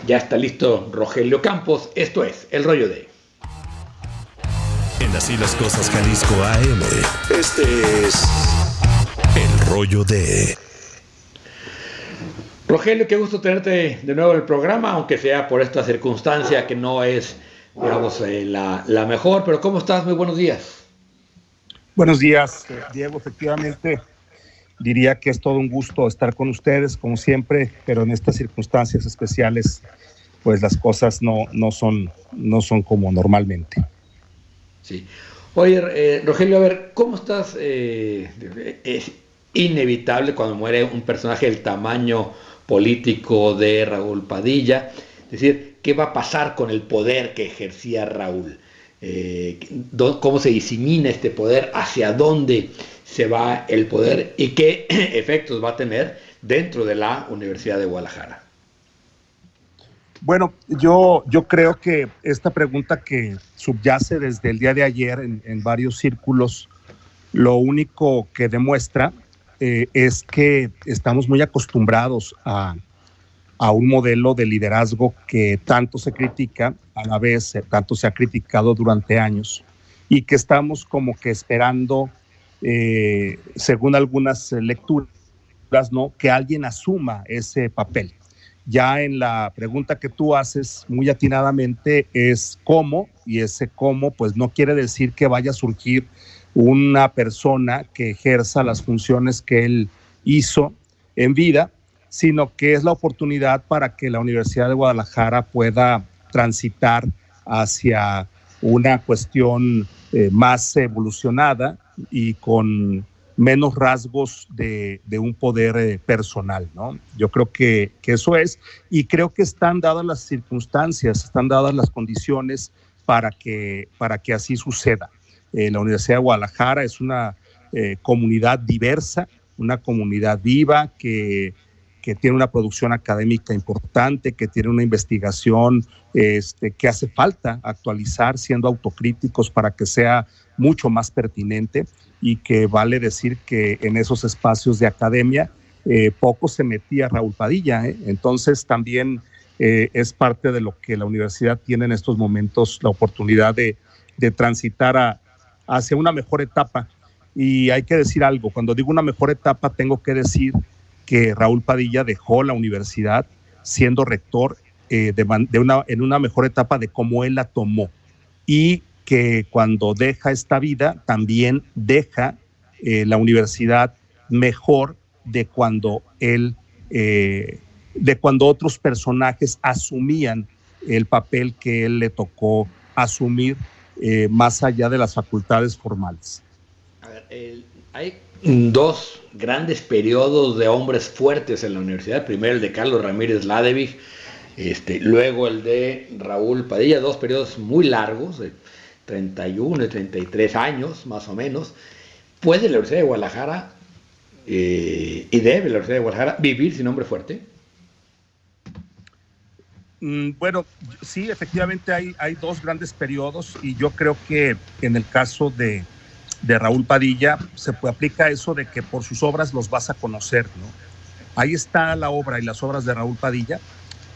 Ya está listo Rogelio Campos. Esto es El Rollo de... En Así las Cosas Jalisco AM. Este es El Rollo de... Rogelio, qué gusto tenerte de nuevo en el programa, aunque sea por esta circunstancia que no es, digamos, la mejor. Pero ¿cómo estás? Muy buenos días. Buenos días, Diego. Efectivamente, diría que es todo un gusto estar con ustedes, como siempre, pero en estas circunstancias especiales, pues las cosas no son como normalmente. Sí. Oye, Rogelio, a ver, ¿cómo estás? Es inevitable cuando muere un personaje del tamaño político de Raúl Padilla. Es decir, ¿qué va a pasar con el poder que ejercía Raúl? ¿Cómo se disemina este poder? ¿Hacia dónde se va el poder? ¿Y qué efectos va a tener dentro de la Universidad de Guadalajara? Bueno, yo creo que esta pregunta que subyace desde el día de ayer en varios círculos, lo único que demuestra es que estamos muy acostumbrados a un modelo de liderazgo que tanto se critica, a la vez tanto se ha criticado durante años, y que estamos como que esperando, según algunas lecturas, ¿no?, que alguien asuma ese papel. Ya en la pregunta que tú haces muy atinadamente es cómo, y ese cómo pues no quiere decir que vaya a surgir una persona que ejerza las funciones que él hizo en vida, sino que es la oportunidad para que la Universidad de Guadalajara pueda transitar hacia una cuestión más evolucionada y con menos rasgos de un poder personal, ¿no? Yo creo que eso es, y creo que están dadas las circunstancias, están dadas las condiciones para que así suceda. La Universidad de Guadalajara es una comunidad diversa, una comunidad viva que tiene una producción académica importante, que tiene una investigación que hace falta actualizar, siendo autocríticos para que sea mucho más pertinente, y que vale decir que en esos espacios de academia poco se metía Raúl Padilla, ¿eh? Entonces también es parte de lo que la universidad tiene en estos momentos, la oportunidad de transitar hacia una mejor etapa. Y hay que decir algo, cuando digo una mejor etapa tengo que decir que Raúl Padilla dejó la universidad siendo rector en una mejor etapa de cómo él la tomó, y que cuando deja esta vida también deja la universidad mejor de cuando de cuando otros personajes asumían el papel que él le tocó asumir, más allá de las facultades formales. A ver, hay dos grandes periodos de hombres fuertes en la universidad. Primero el de Carlos Ramírez Ladevig, luego el de Raúl Padilla, dos periodos muy largos, de 31 y 33 años más o menos. ¿Puede la Universidad de Guadalajara y debe la Universidad de Guadalajara vivir sin hombre fuerte? Bueno, sí, efectivamente hay dos grandes periodos, y yo creo que en el caso de Raúl Padilla se aplica eso de que por sus obras los vas a conocer, ¿no? Ahí está la obra y las obras de Raúl Padilla.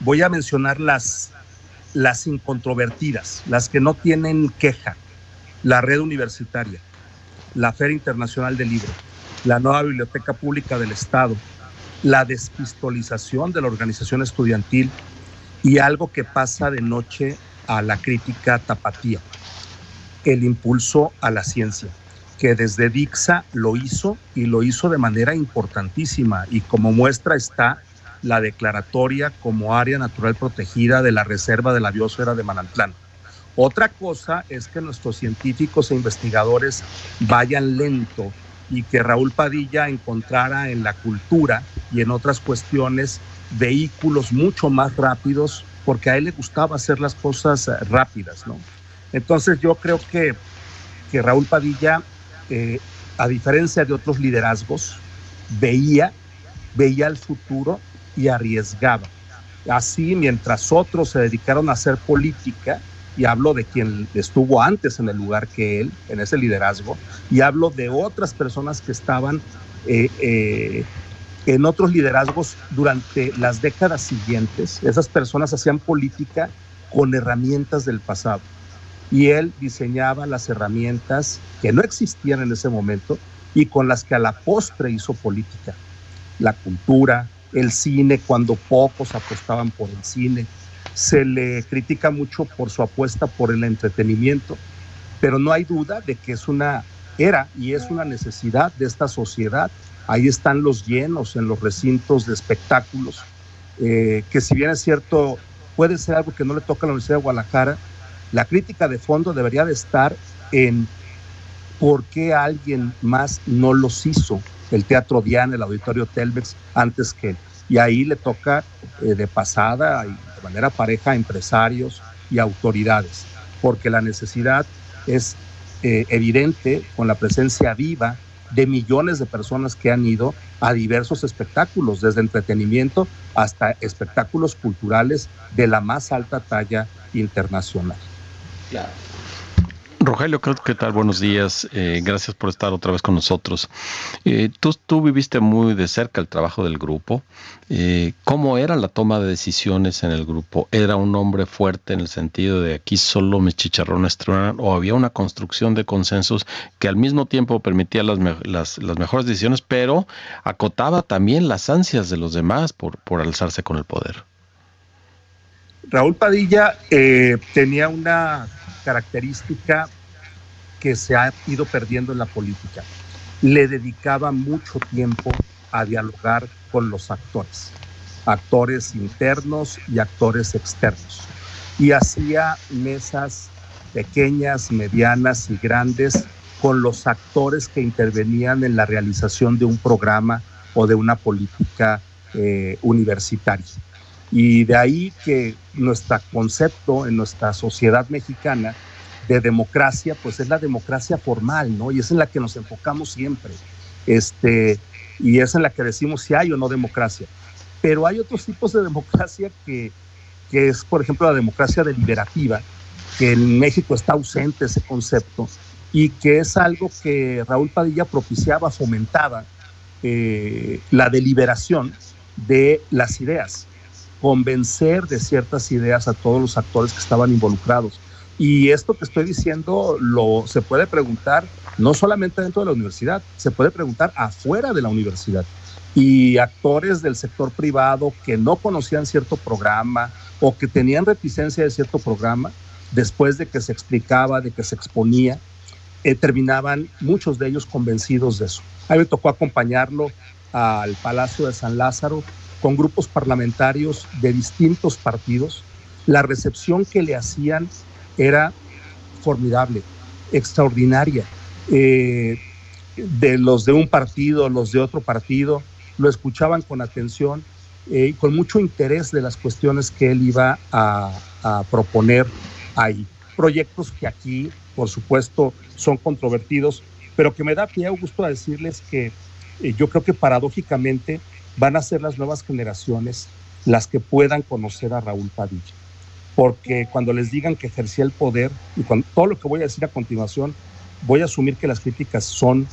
Voy a mencionar las incontrovertidas, las que no tienen queja: la Red Universitaria, la Feria Internacional del Libro, la nueva Biblioteca Pública del Estado, la despistolización de la organización estudiantil, y algo que pasa de noche a la crítica tapatía, el impulso a la ciencia, que desde Dixa lo hizo, y lo hizo de manera importantísima, y como muestra está la declaratoria como área natural protegida de la Reserva de la Biosfera de Manantlán. Otra cosa es que nuestros científicos e investigadores vayan lento, y que Raúl Padilla encontrara en la cultura y en otras cuestiones vehículos mucho más rápidos, porque a él le gustaba hacer las cosas rápidas, ¿no? Entonces yo creo que Raúl Padilla, a diferencia de otros liderazgos, veía el futuro y arriesgaba. Así, mientras otros se dedicaron a hacer política, y hablo de quien estuvo antes en el lugar que él, en ese liderazgo, y hablo de otras personas que estaban En otros liderazgos durante las décadas siguientes, esas personas hacían política con herramientas del pasado y él diseñaba las herramientas que no existían en ese momento y con las que a la postre hizo política. La cultura, el cine, cuando pocos apostaban por el cine. Se le critica mucho por su apuesta por el entretenimiento, pero no hay duda de que era y es una necesidad de esta sociedad. Ahí están los llenos en los recintos de espectáculos, que si bien es cierto, puede ser algo que no le toca a la Universidad de Guadalajara, la crítica de fondo debería de estar en por qué alguien más no los hizo, el Teatro Diana, el Auditorio Telmex, antes que él. Y ahí le toca de pasada y de manera pareja a empresarios y autoridades, porque la necesidad es evidente con la presencia viva de millones de personas que han ido a diversos espectáculos, desde entretenimiento hasta espectáculos culturales de la más alta talla internacional. Claro. Rogelio, ¿qué tal? Buenos días. Gracias por estar otra vez con nosotros. Tú viviste muy de cerca el trabajo del grupo. ¿Cómo era la toma de decisiones en el grupo? ¿Era un hombre fuerte en el sentido de aquí solo mis chicharrones truenan? ¿O había una construcción de consensos que al mismo tiempo permitía las mejores decisiones, pero acotaba también las ansias de los demás por alzarse con el poder? Raúl Padilla tenía una característica que se ha ido perdiendo en la política. Le dedicaba mucho tiempo a dialogar con los actores internos y actores externos. Y hacía mesas pequeñas, medianas y grandes con los actores que intervenían en la realización de un programa o de una política universitaria. Y de ahí que nuestro concepto en nuestra sociedad mexicana de democracia, pues es la democracia formal, ¿no? Y es en la que nos enfocamos siempre. Y es en la que decimos si hay o no democracia. Pero hay otros tipos de democracia que es, por ejemplo, la democracia deliberativa, que en México está ausente ese concepto, y que es algo que Raúl Padilla propiciaba, fomentaba, la deliberación de las ideas, convencer de ciertas ideas a todos los actores que estaban involucrados. Y esto que estoy diciendo se puede preguntar no solamente dentro de la universidad, se puede preguntar afuera de la universidad. Y actores del sector privado que no conocían cierto programa o que tenían reticencia de cierto programa, después de que se explicaba, de que se exponía, terminaban muchos de ellos convencidos de eso. A mí me tocó acompañarlo al Palacio de San Lázaro con grupos parlamentarios de distintos partidos. La recepción que le hacían era formidable, extraordinaria. De los de un partido, los de otro partido, lo escuchaban con atención y con mucho interés de las cuestiones que él iba a proponer ahí. Proyectos que aquí, por supuesto, son controvertidos, pero que me da pie, Augusto, a decirles que yo creo que paradójicamente van a ser las nuevas generaciones las que puedan conocer a Raúl Padilla. Porque cuando les digan que ejercía el poder, y con todo lo que voy a decir a continuación, voy a asumir que las críticas son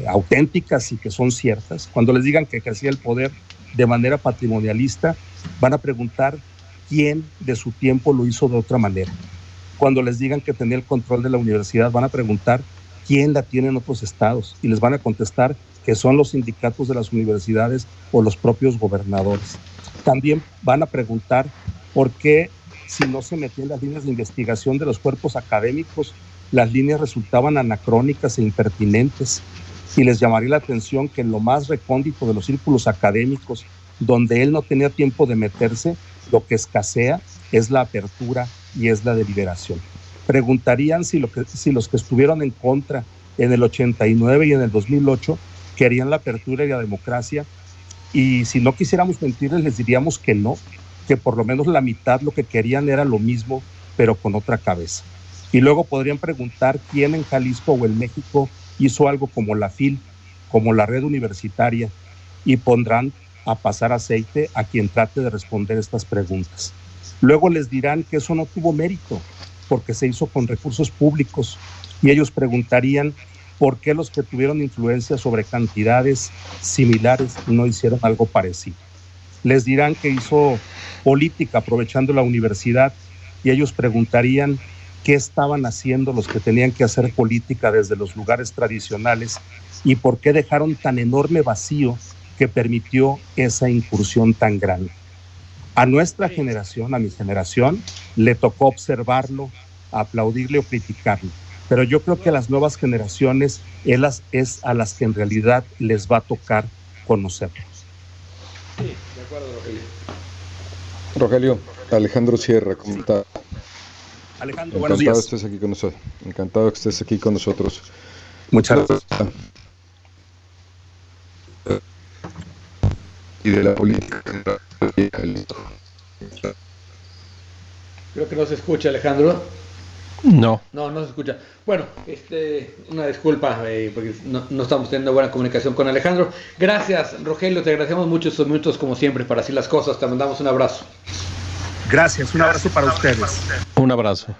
auténticas y que son ciertas. Cuando les digan que ejercía el poder de manera patrimonialista, van a preguntar quién de su tiempo lo hizo de otra manera. Cuando les digan que tenía el control de la universidad, van a preguntar quién la tiene en otros estados y les van a contestar que son los sindicatos de las universidades o los propios gobernadores. También van a preguntar por qué, si no se metían las líneas de investigación de los cuerpos académicos, las líneas resultaban anacrónicas e impertinentes. Y les llamaría la atención que en lo más recóndito de los círculos académicos, donde él no tenía tiempo de meterse, lo que escasea es la apertura y es la deliberación. Preguntarían si los que estuvieron en contra en el 89 y en el 2008 querían la apertura y la democracia, y si no quisiéramos mentirles, les diríamos que no, que por lo menos la mitad lo que querían era lo mismo, pero con otra cabeza. Y luego podrían preguntar quién en Jalisco o en México hizo algo como la FIL, como la red universitaria, y pondrán a pasar aceite a quien trate de responder estas preguntas. Luego les dirán que eso no tuvo mérito, porque se hizo con recursos públicos, y ellos preguntarían ¿por qué los que tuvieron influencia sobre cantidades similares no hicieron algo parecido? Les dirán que hizo política aprovechando la universidad y ellos preguntarían qué estaban haciendo los que tenían que hacer política desde los lugares tradicionales y por qué dejaron tan enorme vacío que permitió esa incursión tan grande. A nuestra generación, a mi generación, le tocó observarlo, aplaudirle o criticarlo. Pero yo creo que a las nuevas generaciones es a las que en realidad les va a tocar conocerlos. Sí, de acuerdo, Rogelio. Rogelio, Alejandro Sierra, ¿cómo está? Alejandro, buenos días. Encantado que estés aquí con nosotros. Muchas gracias. Y de la política. Creo que no se escucha, Alejandro. No. No se escucha. Bueno, una disculpa, porque no estamos teniendo buena comunicación con Alejandro. Gracias, Rogelio, te agradecemos mucho estos minutos como siempre para así las cosas. Te mandamos un abrazo. Gracias, un abrazo para ustedes. Un abrazo.